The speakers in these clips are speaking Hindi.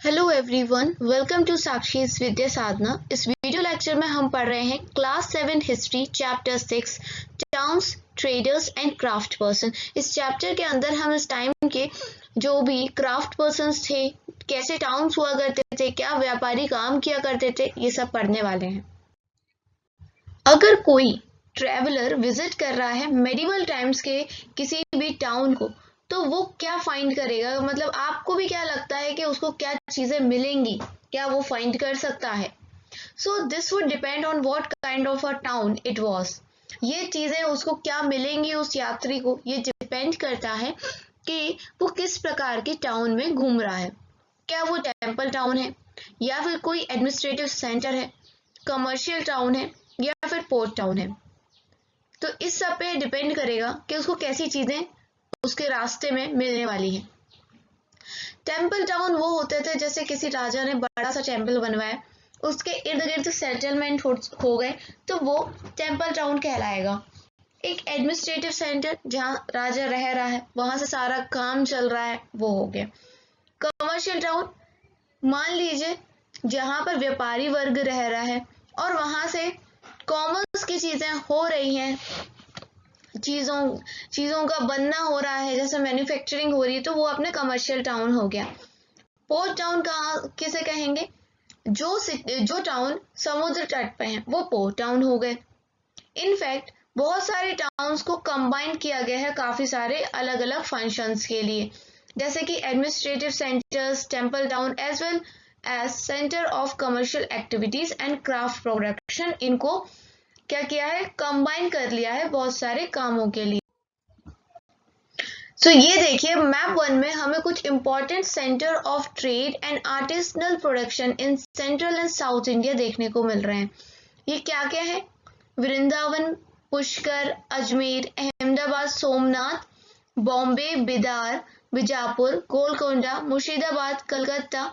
हेलो एवरीवन, वेलकम टू साक्षी's विद्या साधना। इस वीडियो लेक्चर में हम पढ़ रहे हैं class 7 history chapter 6 towns, traders and craft person. इस चैप्टर के अंदर हम इस टाइम के जो भी क्राफ्ट पर्सन्स थे, कैसे टाउन्स हुआ करते थे, क्या व्यापारी काम किया करते थे, ये सब पढ़ने वाले हैं। अगर कोई ट्रेवलर विजिट कर रहा है मेडिवल टाइम्स के किसी भी टाउन को, तो वो क्या फाइंड करेगा? मतलब आपको भी क्या लगता है कि उसको क्या चीजें मिलेंगी, क्या वो फाइंड कर सकता है? So this would depend on what kind of a town it was. ये चीजें उसको क्या मिलेंगी उस यात्री को, ये डिपेंड करता है कि वो किस प्रकार के टाउन में घूम रहा है। क्या वो टेम्पल टाउन है, या फिर कोई एडमिनिस्ट्रेटिव सेंटर है, कमर्शियल टाउन है, या फिर पोर्ट टाउन है। तो इस सब पे डिपेंड करेगा कि उसको कैसी चीजें उसके रास्ते में मिलने वाली है। टेम्पल टाउन वो होते थे जैसे किसी राजा ने बड़ा सा टेम्पल बनवाया, उसके इर्द गिर्द सेटलमेंट हो गए, तो वो टेम्पल टाउन कहलाएगा। एक एडमिनिस्ट्रेटिव सेंटर जहाँ राजा रह रहा है, वहां से सारा काम चल रहा है, वो हो गया। कमर्शियल टाउन मान लीजिए जहां पर व्यापारी वर्ग रह रहा है और वहां से कॉमर्स की चीजें हो रही हैं, चीजों चीजों का बनना हो रहा है, जैसे मैन्युफैक्चरिंग हो रही है, तो वो अपने कमर्शियल टाउन हो गया। पोर्ट टाउन कहाँ किसे कहेंगे? जो टाउन समुद्र तट पे हैं, वो पोर्ट टाउन हो गए। इनफैक्ट बहुत सारे टाउन्स को कंबाइन किया गया है काफी सारे अलग अलग फंक्शंस के लिए, जैसे कि administrative centres, temple town as well as centre of commercial activities and craft production. इनको क्या किया है? कंबाइन कर लिया है बहुत सारे कामों के लिए। ये देखिए मैप 1 में हमें कुछ important centre of trade and artisanal production in central and south India देखने को मिल रहे हैं। ये क्या क्या है? वृंदावन, पुष्कर, अजमेर, अहमदाबाद, सोमनाथ, बॉम्बे, बिदार, बीजापुर, गोलकोंडा, मुर्शिदाबाद, कलकत्ता,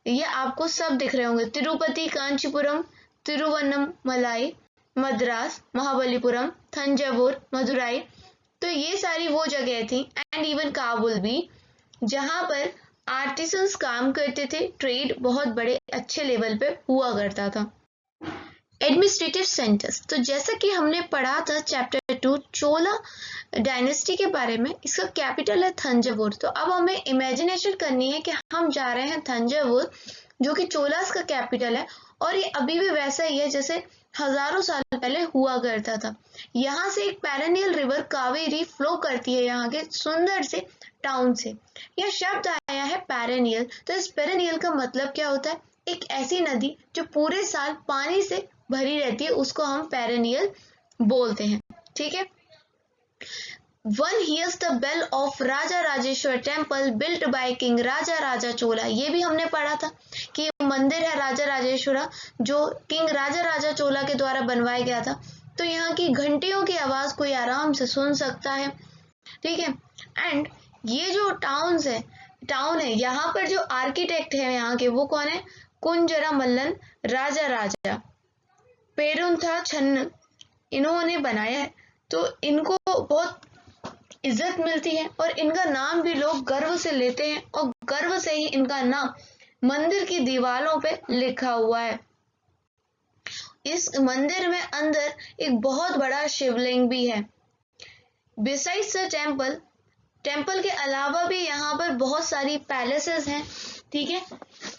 ये आपको सब दिख रहे होंगे। तिरुपति, कांचीपुरम, तिरुवन्नमलाई, मद्रास, महाबलीपुरम, थंजावुर, मदुराई। तो ये सारी वो जगह थी, एंड इवन काबुल भी, जहां पर आर्टिसंस काम करते थे, ट्रेड बहुत बड़े अच्छे लेवल पे हुआ करता था। एडमिनिस्ट्रेटिव सेंटर्स, तो जैसा कि हमने पढ़ा था चैप्टर 2 चोला डायनेस्टी के बारे में, इसका कैपिटल है थंजावुर। तो अब हमें इमेजिनेशन करनी है कि हम जा रहे हैं थंजावुर, जो कि चोलास का कैपिटल है, और ये अभी भी वैसा ही है जैसे हजारों साल पहले हुआ करता था। यहाँ से एक पैरेनियल रिवर कावेरी फ्लो करती है यहाँ के सुंदर से टाउन से। यह शब्द आया है पैरेनियल। तो इस पैरेनियल का मतलब क्या होता है? एक ऐसी नदी जो पूरे साल पानी से भरी रहती है, उसको हम पेरेनियल बोलते हैं। ठीक है। One hears the bell of Raja Rajeshwar temple built by king Raja Raja Chola. ये भी हमने पढ़ा था कि मंदिर है राजा राजेश्वरा, जो किंग राजा राजा चोला के द्वारा बनवाया गया था। तो यहाँ की घंटियों की आवाज कोई आराम से सुन सकता है। ठीक है। एंड ये जो टाउन है, यहाँ पर जो आर्किटेक्ट है यहाँ के, वो कौन है? कुंजरा मल्लन राजा राजा पेरुंथा छन्न, इन्होंने बनाया है। तो इनको बहुत इज्जत मिलती है और इनका नाम भी लोग गर्व से लेते हैं, और गर्व से ही इनका नाम मंदिर की दीवारों पे लिखा हुआ है। इस मंदिर में अंदर एक बहुत बड़ा शिवलिंग भी है। बिसाइड्स द टेम्पल के अलावा भी यहाँ पर बहुत सारी पैलेसेस हैं। ठीक है।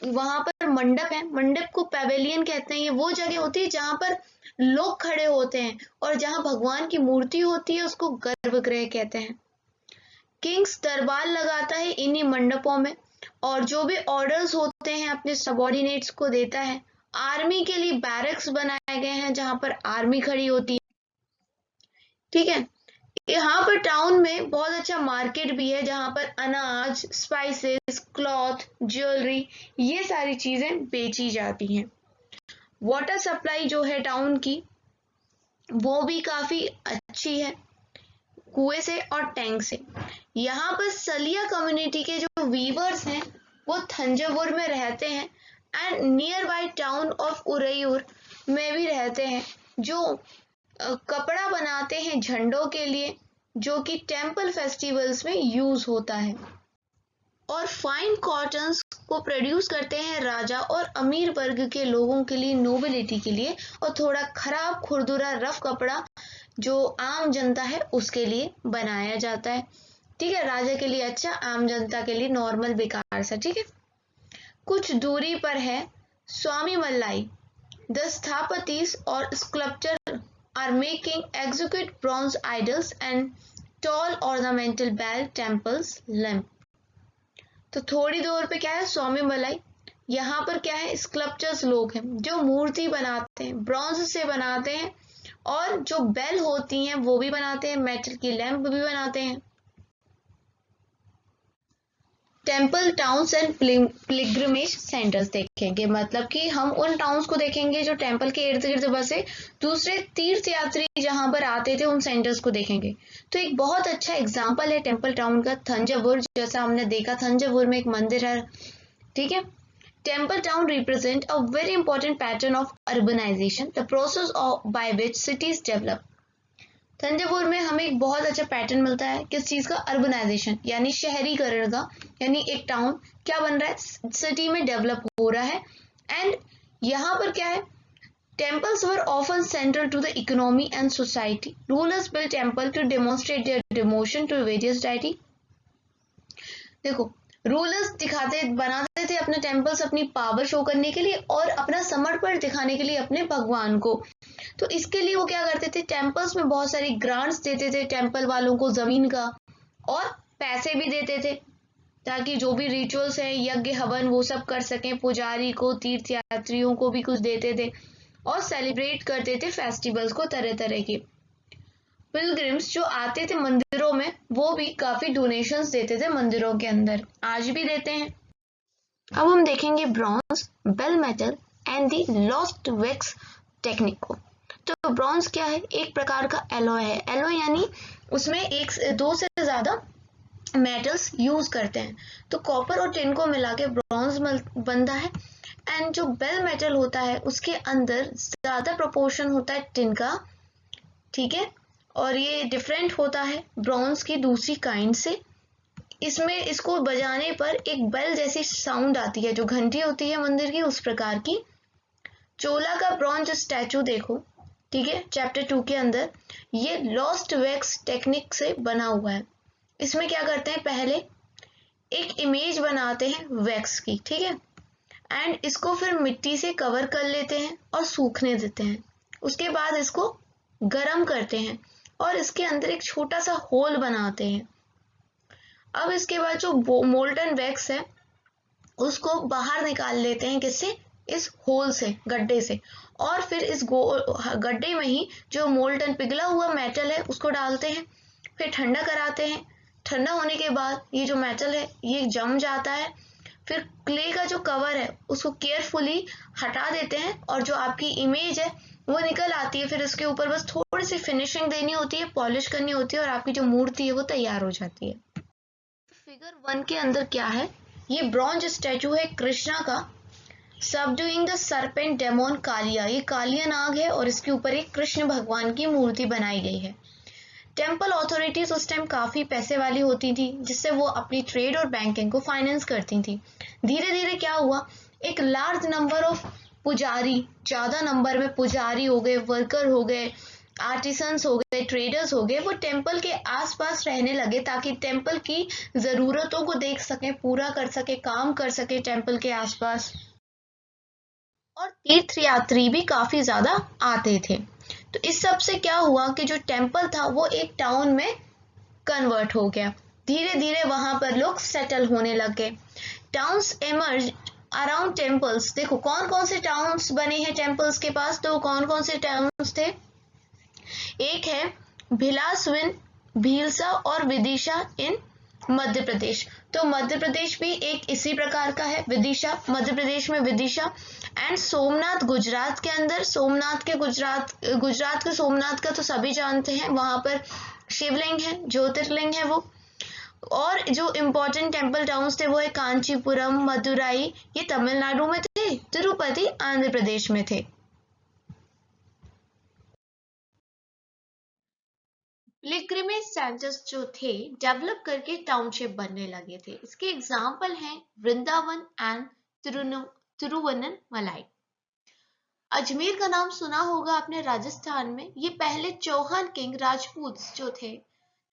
वहां पर मंडप है, मंडप को पैवेलियन कहते हैं। ये वो जगह होती है जहां पर लोग खड़े होते हैं, और जहां भगवान की मूर्ति होती है उसको गर्भगृह कहते हैं। किंग्स दरबार लगाता है इन्हीं मंडपों में, और जो भी ऑर्डर्स होते हैं अपने सबॉर्डिनेट्स को देता है। आर्मी के लिए बैरक्स बनाए गए हैं जहां पर आर्मी खड़ी होती है। ठीक है। यहाँ पर टाउन में बहुत अच्छा मार्केट भी है, जहां पर अनाज, स्पाइसेस, क्लॉथ, ज्वेलरी, ये सारी चीजें बेची जाती हैं। वाटर सप्लाई जो है टाउन की, वो भी काफी अच्छी है, कुएं से और टैंक से। यहाँ पर सलिया कम्युनिटी के जो वीवर्स हैं, वो थंजावुर में रहते हैं, and near by town of Uraiyur में भी रहते हैं, जो कपड़ा बनाते हैं झंडों के लिए, जो कि टेम्पल फेस्टिवल्स में यूज होता है। और फाइन कॉटन्स को प्रोड्यूस करते हैं राजा और अमीर वर्ग के लोगों के लिए, नोबिलिटी के लिए, और थोड़ा खराब खुरदुरा रफ कपड़ा जो आम जनता है उसके लिए बनाया जाता है। ठीक है, राजा के लिए अच्छा, आम जनता के लिए नॉर्मल बेकार सा। ठीक है, कुछ दूरी पर है स्वामी मल्लाई। द स्थापतीस और sculpture are making execute bronze idols and tall ornamental bell temples lamp. तो थोड़ी दूर पे क्या है, स्वामी मलाई। यहाँ पर क्या है, स्कल्पचर्स लोग हैं जो मूर्ति बनाते हैं, ब्रॉन्ज से बनाते हैं, और जो बेल होती हैं वो भी बनाते हैं, मेटल की लैंप भी बनाते हैं। Temple towns and pilgrimage centres देखेंगे, मतलब कि हम उन टाउन्स को देखेंगे जो टेम्पल के इर्द गिर्द बसे, दूसरे तीर्थ यात्री जहां पर आते थे उन सेंटर्स को देखेंगे। तो एक बहुत अच्छा एग्जाम्पल है टेम्पल टाउन का थंजावुर, जैसा हमने देखा थंजावुर में एक मंदिर है। ठीक है, temple town represent a very important pattern of urbanisation, the process by which cities develop. Thanjavur में हमें एक बहुत अच्छा पैटर्न मिलता है, किस चीज का, अर्बनाइजेशन यानी शहरीकरण का, यानी एक टाउन क्या बन रहा है, सिटी में डेवलप हो रहा है। एंड यहाँ पर क्या है, temples were often central to the economy and society. Rulers built temple to demonstrate their devotion to various deity. देखो, रूलर्स बनाते थे अपने टेम्पल्स अपनी पावर शो करने के लिए और अपना समर्पण दिखाने के लिए अपने भगवान को। तो इसके लिए वो क्या करते थे, टेम्पल्स में बहुत सारी ग्रांट्स देते थे टेम्पल वालों को जमीन का, और पैसे भी देते थे ताकि जो भी रिचुअल्स हैं, यज्ञ हवन, वो सब कर सकें। पुजारी को, तीर्थ यात्रियों को भी कुछ देते थे, और सेलिब्रेट करते थे फेस्टिवल्स को तरह तरह के। पिलग्रिम्स जो आते थे मंदिरों में, वो भी काफी डोनेशंस देते थे मंदिरों के अंदर, आज भी देते हैं। अब हम देखेंगे bronze, bell metal and the lost wax technique को। तो ब्रॉन्ज क्या है, एक प्रकार का एलॉय है। एलॉय यानी उसमें एक दो से ज्यादा मेटल्स यूज करते हैं। तो कॉपर और टिन को मिला के ब्रॉन्ज बनता है। एंड जो बेल मेटल होता है उसके अंदर ज्यादा प्रोपोर्शन होता है टिन का। ठीक है, और ये डिफरेंट होता है ब्रॉन्ज की दूसरी काइंड से। इसमें इसको बजाने पर एक बेल जैसी साउंड आती है, जो घंटी होती है मंदिर की, उस प्रकार की। चोला का ब्रॉन्ज स्टैचू देखो, ठीक है, चैप्टर 2 के अंदर, ये लॉस्ट वैक्स टेक्निक से बना हुआ है। इसमें क्या करते हैं, पहले एक इमेज बनाते हैं वैक्स की, ठीक है, एंड इसको फिर मिट्टी से कवर कर लेते हैं और सूखने देते हैं। उसके बाद इसको गरम करते हैं और इसके अंदर एक छोटा सा होल बनाते हैं। अब इसके बाद जो मोल्टन वैक्स है उसको बाहर निकाल लेते हैं, किससे, इस होल से, गड्ढे से, और फिर इस गड्ढे में ही जो मोल्टन पिघला हुआ मेटल है उसको डालते हैं, फिर ठंडा कराते हैं। ठंडा होने के बाद ये जो मेटल है ये जम जाता है, फिर क्ले का जो कवर है उसको केयरफुली हटा देते हैं और जो आपकी इमेज है वो निकल आती है। फिर इसके ऊपर बस थोड़ी सी फिनिशिंग देनी होती है, पॉलिश करनी होती है, और आपकी जो मूर्ति है वो तैयार हो जाती है। फिगर 1 के अंदर क्या है, ये ब्रॉन्ज स्टैचू है कृष्णा का, सबडूइंग द सरपेंट डेमोन कालिया। ये कालिया नाग है और इसके ऊपर एक कृष्ण भगवान की मूर्ति बनाई गई है। टेम्पल अथॉरिटीज उस टाइम काफी पैसे वाली होती थी, जिससे वो अपनी ट्रेड और बैंकिंग को फाइनेंस करती थी। धीरे धीरे क्या हुआ, एक लार्ज नंबर ऑफ पुजारी, ज्यादा नंबर में पुजारी हो गए, वर्कर हो गए, आर्टिसंस हो गए, ट्रेडर्स हो गए, वो टेम्पल के आसपास रहने लगे ताकि टेम्पल की जरूरतों को देख सके, पूरा कर सके, काम कर सके टेम्पल के आसपास। और तीर्थ यात्री भी काफी ज्यादा आते थे। तो इस सब से क्या हुआ कि जो टेम्पल था वो एक टाउन में कन्वर्ट हो गया। धीरे धीरे वहां पर लोग सेटल होने लग गए। Towns emerge around temples. देखो कौन कौन से टाउन्स बने हैं टेम्पल्स के पास, तो कौन कौन से टाउन्स थे, एक है भिलासविन, भीलसा और विदिशा इन मध्य प्रदेश। तो मध्य प्रदेश भी एक इसी प्रकार का है, विदिशा मध्य प्रदेश में विदिशा। एंड सोमनाथ गुजरात के अंदर, गुजरात के सोमनाथ का तो सभी जानते हैं, वहां पर शिवलिंग है, ज्योतिर्लिंग है वो। और जो इम्पोर्टेंट टेम्पल टाउन्स थे वो है कांचीपुरम, मदुराई, ये तमिलनाडु में थे, तिरुपति आंध्र प्रदेश में थे। पिलग्रिमेज सेंटर्स जो थे डेवलप करके टाउनशिप बनने लगे थे। इसके एग्जाम्पल हैं वृंदावन एंड तिरुवन्नमलाई। अजमेर का नाम सुना होगा आपने राजस्थान में। ये पहले चौहान किंग राजपूत जो थे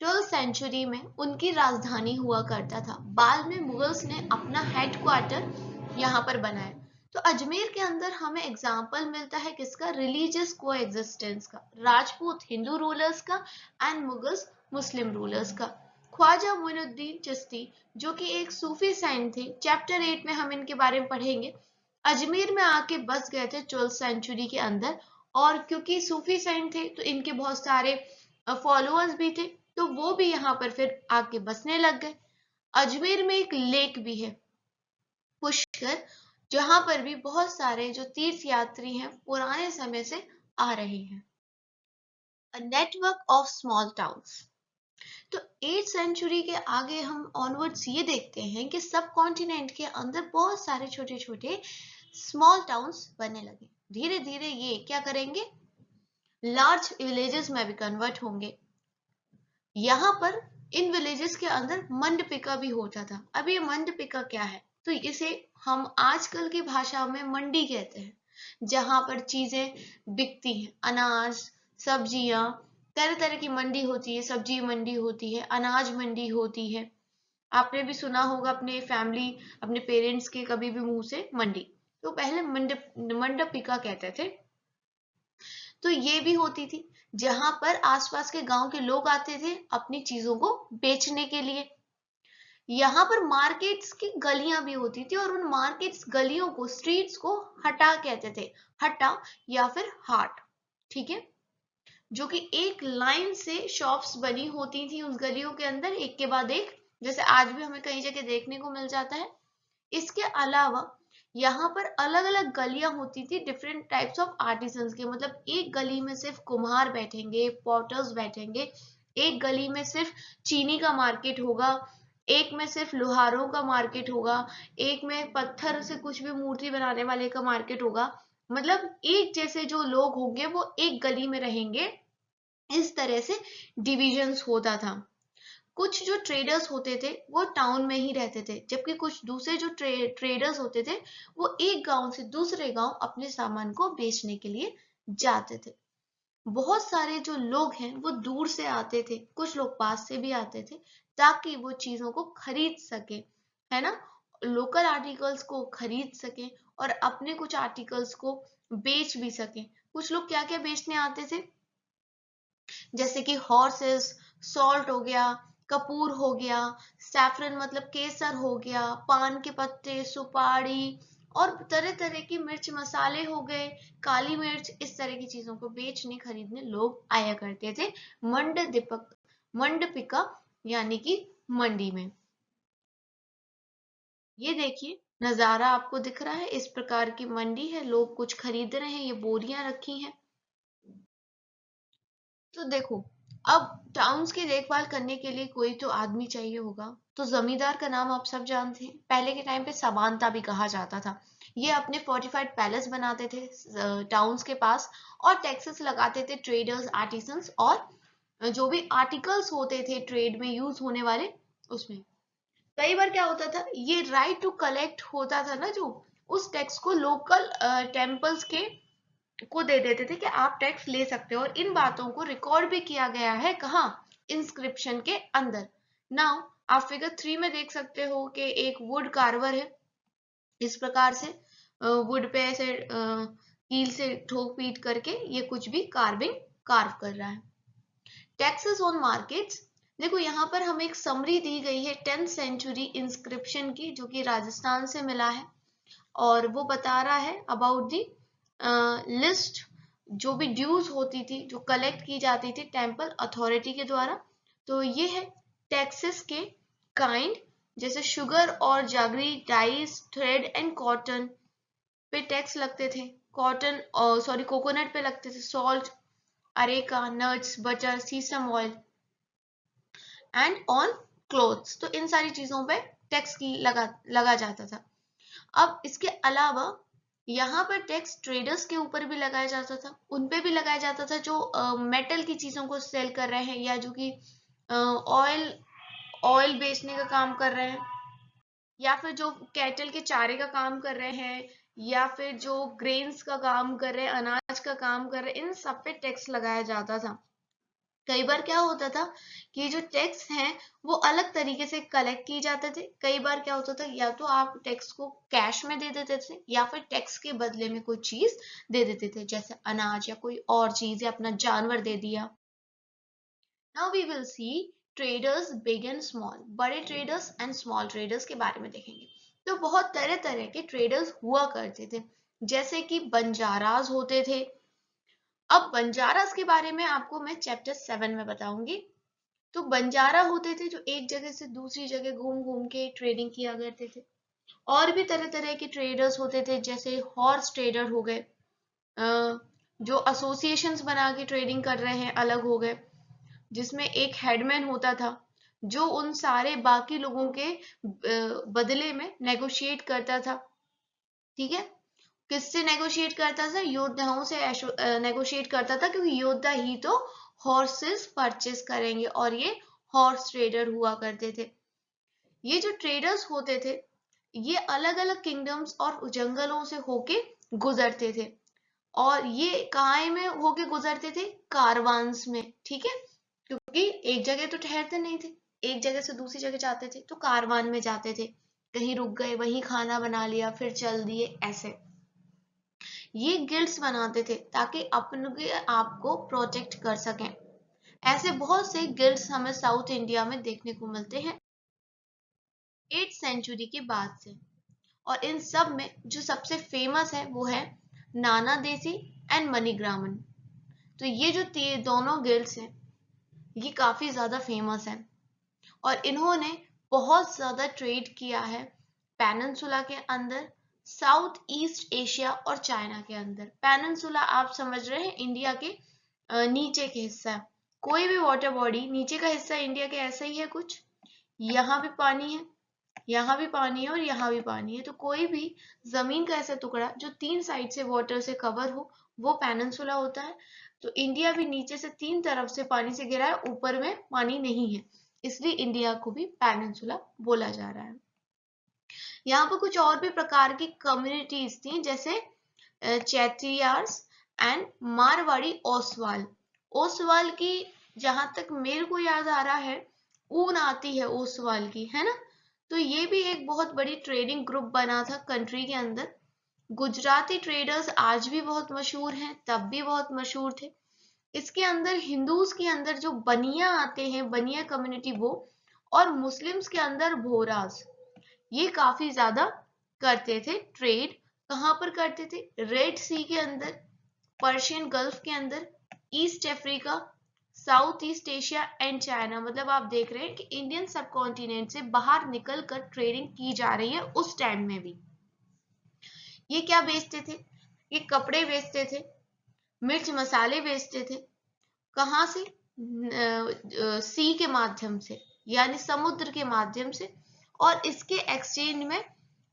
12th सेंचुरी में उनकी राजधानी हुआ करता था। बाद में मुगल्स ने अपना हेडक्वार्टर यहाँ पर बनाया। तो अजमेर के अंदर हमें एग्जाम्पल मिलता है किसका? रिलीजियस को एग्जिस्टेंस का, राजपूत हिंदू रूलर्स का एंड मुगल्स मुस्लिम रूलर्स का। ख्वाजा मोइनुद्दीन चिश्ती जो कि एक सूफी सेंट थे, चैप्टर 8 में हम इनके बारे में पढ़ेंगे, अजमेर में आके बस गए थे 12th सेंचुरी के अंदर। और क्योंकि सूफी सेंट थे तो इनके बहुत सारे फॉलोअर्स भी थे, तो वो भी यहाँ पर फिर आके बसने लग गए। अजमेर में एक लेक भी है पुष्कर, जहां पर भी बहुत सारे जो तीर्थ यात्री हैं पुराने समय से आ रहे हैं। A network of small towns. तो 8th सेंचुरी के आगे हम ऑनवर्ड्स ये देखते हैं कि सब कॉन्टिनेंट के अंदर बहुत सारे छोटे छोटे स्मॉल टाउन्स बनने लगे। धीरे धीरे ये क्या करेंगे? लार्ज विलेजेस में भी कन्वर्ट होंगे। यहाँ पर इन विलेजेस के अंदर मंडपिका भी होता था। अब ये मंडपिका क्या है? तो इसे हम आजकल की भाषा में मंडी कहते हैं, जहां पर चीजें बिकती हैं, अनाज, सब्जियां, तरह तरह की मंडी होती है। सब्जी मंडी होती है, अनाज मंडी होती है। आपने भी सुना होगा अपने फैमिली, अपने पेरेंट्स के कभी भी मुंह से मंडी। तो पहले मंडपिका कहते थे। तो ये भी होती थी जहां पर आसपास के गांव के लोग आते थे अपनी चीजों को बेचने के लिए। यहाँ पर मार्केट्स की गलियां भी होती थी और उन मार्केट्स गलियों को, स्ट्रीट्स को हटा कहते थे, हटा या फिर हाट, ठीक है, जो कि एक लाइन से शॉप्स बनी होती थी उस गलियों के अंदर, एक के बाद एक, जैसे आज भी हमें कई जगह देखने को मिल जाता है। इसके अलावा यहाँ पर अलग अलग गलियां होती थी डिफरेंट टाइप्स ऑफ आर्टिसंस के। मतलब एक गली में सिर्फ कुम्हार बैठेंगे, पॉटर्स बैठेंगे, एक गली में सिर्फ चीनी का मार्केट होगा, एक में सिर्फ लोहारों का मार्केट होगा, एक में पत्थर से कुछ भी मूर्ति बनाने वाले का मार्केट होगा। मतलब एक जैसे जो लोग होंगे वो एक गली में रहेंगे। इस तरह से डिविजन्स होता था। कुछ जो ट्रेडर्स होते थे वो टाउन में ही रहते थे, जबकि कुछ दूसरे जो ट्रेडर्स होते थे वो एक गांव से दूसरे गांव अपने सामान को बेचने के लिए जाते थे। बहुत सारे जो लोग हैं वो दूर से आते थे, कुछ लोग पास से भी आते थे, ताकि वो चीजों को खरीद सके, है ना, लोकल आर्टिकल्स को खरीद सके और अपने कुछ आर्टिकल्स को बेच भी सके। कुछ लोग क्या क्या बेचने आते थे? जैसे कि हॉर्सेस, सॉल्ट हो गया, कपूर हो गया, सैफरन मतलब केसर हो गया, पान के पत्ते, सुपारी और तरह तरह की मिर्च मसाले हो गए, काली मिर्च, इस तरह की चीजों को बेचने खरीदने लोग आया करते थे मंडपिका यानी कि मंडी में। ये देखिए नजारा आपको दिख रहा है, इस प्रकार की मंडी है, लोग कुछ खरीद रहे हैं, ये बोरियां रखी हैं। तो देखो, अब टाउन्स की देखभाल करने के लिए कोई तो आदमी चाहिए होगा। तो जमींदार का नाम आप सब जानते हैं, पहले के टाइम पे समानता भी कहा जाता था। ये अपने फोर्टिफाइड पैलेस बनाते थे टाउन्स के पास और टैक्सेस लगाते थे ट्रेडर्स, आर्टिसंस और जो भी आर्टिकल्स होते थे ट्रेड में यूज होने वाले उसमें। कई बार क्या होता था, ये राइट टू कलेक्ट होता था ना, जो उस टैक्स को लोकल टेम्पल्स के को दे देते थे कि आप टैक्स ले सकते हो। और इन बातों को रिकॉर्ड भी किया गया है, कहाँ? इंस्क्रिप्शन के अंदर। नाउ आप फिगर 3 में देख सकते हो कि एक वुड कार्वर है, इस प्रकार से वुड पे ऐसे कील से ठोक पीट करके ये कुछ भी कार्व कर रहा है। टैक्सेस ऑन मार्केट्स, देखो यहाँ पर हमें एक समरी दी गई है 10th सेंचुरी इंस्क्रिप्शन की, जो कि राजस्थान से मिला है और वो बता रहा है अबाउट दी लिस्ट जो भी ड्यूज होती थी, जो कलेक्ट की जाती थी टेम्पल अथॉरिटी के द्वारा। तो ये है टैक्सेस के काइंड, जैसे शुगर और जागरी, डाइस, थ्रेड एंड कॉटन पे टैक्स लगते थे, कॉटन और सॉरी कोकोनट पे लगते थे, salt, areca, nuts, butter, sesame oil and on clothes. तो इन सारी चीजों पे टैक्स की लगा जाता था। अब इसके अलावा यहाँ पर टैक्स ट्रेडर्स के ऊपर भी लगाया जाता था, उन पे भी लगाया जाता था जो मेटल की चीजों को सेल कर रहे हैं, या जो कि ऑयल ऑयल बेचने का काम कर रहे हैं, या फिर जो कैटल के चारे का काम कर रहे हैं, या फिर जो ग्रेन्स का काम कर रहे हैं, अनाज का काम कर रहे हैं, इन सब पे टैक्स लगाया जाता था। कई बार क्या होता था कि जो टैक्स हैं वो अलग तरीके से कलेक्ट किए जाते थे। कई बार क्या होता था, या तो आप टैक्स को कैश में दे देते थे, या फिर टैक्स के बदले में कोई चीज दे देते थे, जैसे अनाज या कोई और चीज, या अपना जानवर दे दिया। Now we will see traders big and small, बड़े ट्रेडर्स एंड स्मॉल ट्रेडर्स के बारे में देखेंगे। तो बहुत तरह तरह के ट्रेडर्स हुआ करते थे, जैसे कि बंजाराज होते थे। अब बंजारास के बारे में आपको मैं चैप्टर 7 में बताऊंगी। तो बंजारा होते थे जो एक जगह से दूसरी जगह घूम घूम के ट्रेडिंग किया करते थे। और भी तरह तरह के ट्रेडर्स होते थे, जैसे हॉर्स ट्रेडर हो गए, जो एसोसिएशंस बना के ट्रेडिंग कर रहे हैं अलग हो गए, जिसमें एक हेडमैन होता था जो उन सारे बाकी लोगों के बदले में नेगोशिएट करता था। ठीक है, किससे नेगोशिएट करता था? योद्धाओं से नेगोशिएट करता था, क्योंकि योद्धा ही तो हॉर्सेस परचेस करेंगे, और ये हॉर्स ट्रेडर हुआ करते थे। ये जो ट्रेडर्स होते थे ये अलग अलग किंगडम्स और जंगलों से होके गुजरते थे, और ये कहाँ में होके गुजरते थे? कारवान्स में। ठीक है, क्योंकि एक जगह तो ठहरते नहीं थे, एक जगह से दूसरी जगह जाते थे तो कारवान में जाते थे, कहीं रुक गए, वहीं खाना बना लिया, फिर चल दिए, ऐसे। ये गिल्ड्स बनाते थे ताकि अपने आप को प्रोटेक्ट कर सकें। ऐसे बहुत से गिल्ड्स हमें साउथ इंडिया में देखने को मिलते हैं 8th सेंचुरी के बाद से। और इन सब में जो सबसे फेमस है वो है नाना देसी एंड मनीग्रामन। तो ये जो दोनों गिल्ड्स हैं ये काफी ज्यादा फेमस है, और इन्होंने बहुत ज्यादा ट्रेड किया है पेनिनसुला के अंदर, साउथ ईस्ट एशिया और चाइना के अंदर। पेनिनसुला आप समझ रहे हैं इंडिया के नीचे के हिस्सा। कोई भी वाटर बॉडी नीचे का हिस्सा इंडिया के ऐसा ही है कुछ, यहाँ भी पानी है, यहाँ भी पानी है, और यहाँ भी पानी है। तो कोई भी जमीन का ऐसा टुकड़ा जो 3 साइड से वाटर से कवर हो वो पेनिनसुला होता है। तो इंडिया भी नीचे से 3 तरफ से पानी से घिरा है, ऊपर में पानी नहीं है, इसलिए इंडिया को भी पेनिनसुला बोला जा रहा है। यहाँ पर कुछ और भी प्रकार की कम्युनिटीज थी, जैसे चैत्रियार्स एंड मारवाड़ी ओसवाल। ओसवाल की जहां तक मेरे को याद आ रहा है ऊन आती है ओसवाल की, है ना। तो ये भी एक बहुत बड़ी ट्रेडिंग ग्रुप बना था कंट्री के अंदर। गुजराती ट्रेडर्स आज भी बहुत मशहूर हैं, तब भी बहुत मशहूर थे। इसके अंदर हिंदूज के अंदर जो बनिया आते हैं, बनिया कम्युनिटी वो, और मुस्लिम्स के अंदर भोराज, ये काफी ज्यादा करते थे ट्रेड। कहाँ पर करते थे? रेड सी के अंदर, पर्शियन गल्फ के अंदर, east Africa, south east Asia and China. मतलब आप देख रहे हैं कि इंडियन सब कॉन्टिनेंट से बाहर निकल कर ट्रेडिंग की जा रही है उस टाइम में भी। ये क्या बेचते थे? ये कपड़े बेचते थे, मिर्च मसाले बेचते थे। कहाँ से? सी के माध्यम से, यानी समुद्र के माध्यम से। और इसके एक्सचेंज में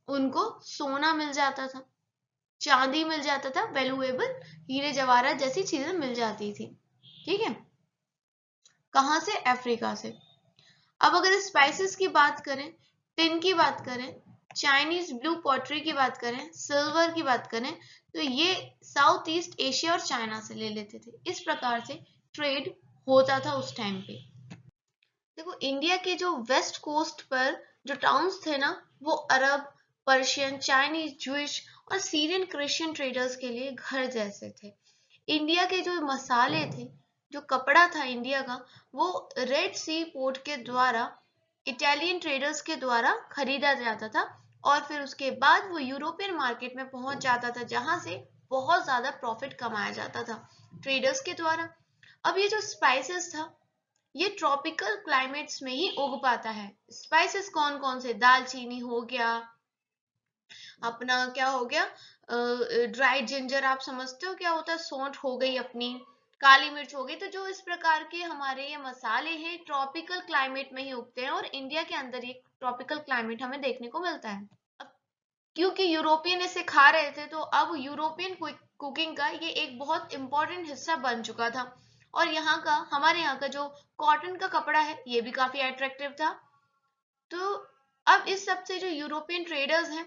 उनको सोना मिल जाता था, चांदी मिल जाता था, वैल्यूएबल हीरे जवाहरात जैसी चीजें मिल जाती थी। ठीक है, कहाँ से? अफ्रीका से। अब अगर स्पाइसेस की बात करें, टिन की बात करें, चाइनीज ब्लू पॉटरी की बात करें, सिल्वर की बात करें, तो ये साउथ ईस्ट एशिया और चाइना से ले लेते थे। इस प्रकार से ट्रेड होता था उस टाइम पे। देखो इंडिया के जो वेस्ट कोस्ट पर जो टाउन्स थे ना, वो अरब, पर्शियन, चाइनीज, जूइश और सीरियन क्रिश्चियन ट्रेडर्स के लिए घर जैसे थे। इंडिया के जो मसाले थे, जो कपड़ा था इंडिया का, वो रेड सी पोर्ट के द्वारा इटालियन ट्रेडर्स के द्वारा खरीदा जाता था, और फिर उसके बाद वो यूरोपियन मार्केट में पहुंच जाता था, जहां से बहुत ज्यादा प्रॉफिट कमाया जाता था ट्रेडर्स के द्वारा। अब ये जो स्पाइसेस था ये ट्रॉपिकल क्लाइमेट्स में ही उग पाता है। स्पाइसेस कौन कौन से? दालचीनी हो गया, अपना क्या हो गया, ड्राई जिंजर, आप समझते हो क्या होता है, सौंठ हो गई अपनी, काली मिर्च हो गई। तो जो इस प्रकार के हमारे ये मसाले हैं ट्रॉपिकल क्लाइमेट में ही उगते हैं, और इंडिया के अंदर ये ट्रॉपिकल क्लाइमेट हमें देखने को मिलता है। अब क्योंकि यूरोपियन इसे खा रहे थे, तो अब यूरोपियन कुकिंग का ये एक बहुत इंपॉर्टेंट हिस्सा बन चुका था। और हमारे यहाँ का जो कॉटन का कपड़ा है ये भी काफी अट्रैक्टिव था। तो अब इस सब से जो यूरोपियन ट्रेडर्स हैं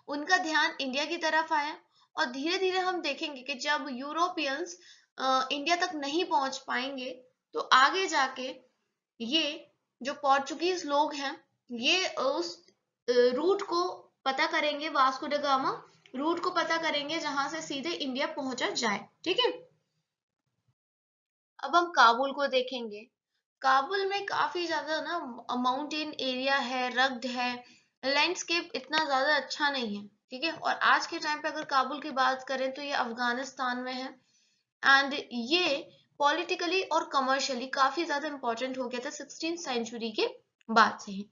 उनका ध्यान इंडिया की तरफ आया, और धीरे धीरे हम देखेंगे कि जब यूरोपियंस इंडिया तक नहीं पहुंच पाएंगे तो आगे जाके ये जो पोर्चुगीज लोग हैं ये उस रूट को पता करेंगे, वास्को ड गामा रूट को पता करेंगे जहां से सीधे इंडिया पहुंचा जाए। ठीक है, अब हम काबुल को देखेंगे। काबुल में काफी ज्यादा ना माउंटेन एरिया है, रग्ड है, लैंडस्केप इतना ज्यादा अच्छा नहीं है। ठीक है, और आज के टाइम पे अगर काबुल की बात करें तो ये अफगानिस्तान में है, एंड ये पॉलिटिकली और कमर्शियली काफी ज्यादा इंपॉर्टेंट हो गया था 16th सेंचुरी के बाद से ही।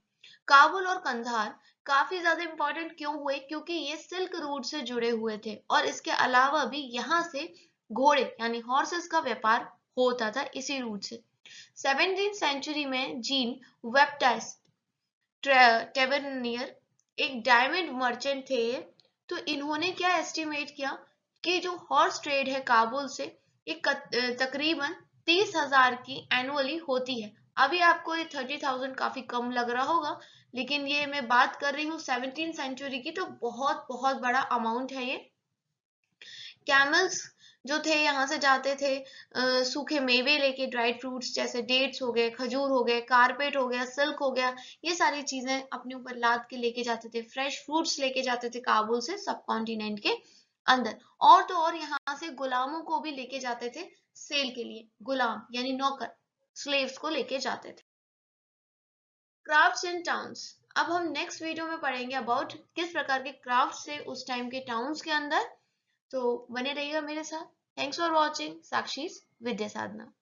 काबुल और कंधार काफी ज्यादा इंपॉर्टेंट क्यों हुए, क्योंकि ये सिल्क रूट से जुड़े हुए थे, और इसके अलावा भी यहाँ से घोड़े यानी हॉर्सेस का व्यापार होता था इसी रूट से। 17th सेंचुरी में जीन वेप्टाइस टेवर्नियर एक डायमंड मर्चेंट थे, तो इन्होंने क्या एस्टिमेट किया कि जो हॉर्स ट्रेड है काबुल से एक तकरीबन 30,000 की एनुअली होती है। अभी आपको ये 30,000 काफी कम लग रहा होगा, लेकिन ये मैं बात कर रही हूँ 17th सेंचुरी की, तो बहुत बहुत बड़ा अमाउंट है ये। कैमल्स जो थे यहाँ से जाते थे सूखे मेवे लेके, ड्राइड फ्रूट्स जैसे डेट्स हो गए, खजूर हो गए, कारपेट हो गया, सिल्क हो गया, ये सारी चीजें अपने ऊपर लाद के लेके जाते थे। फ्रेश फ्रूट्स लेके जाते थे काबुल से सब कॉन्टिनेंट के अंदर। और तो और यहाँ से गुलामों को भी लेके जाते थे सेल के लिए, गुलाम यानी नौकर, स्लेव्स को लेके जाते थे। क्राफ्ट्स इन टाउन्स, अब हम नेक्स्ट वीडियो में पढ़ेंगे अबाउट किस प्रकार के क्राफ्ट थे उस टाइम के टाउन्स के अंदर। तो बने रहिएगा मेरे साथ। Thanks for watching Sakshi's Vidya Sadhana.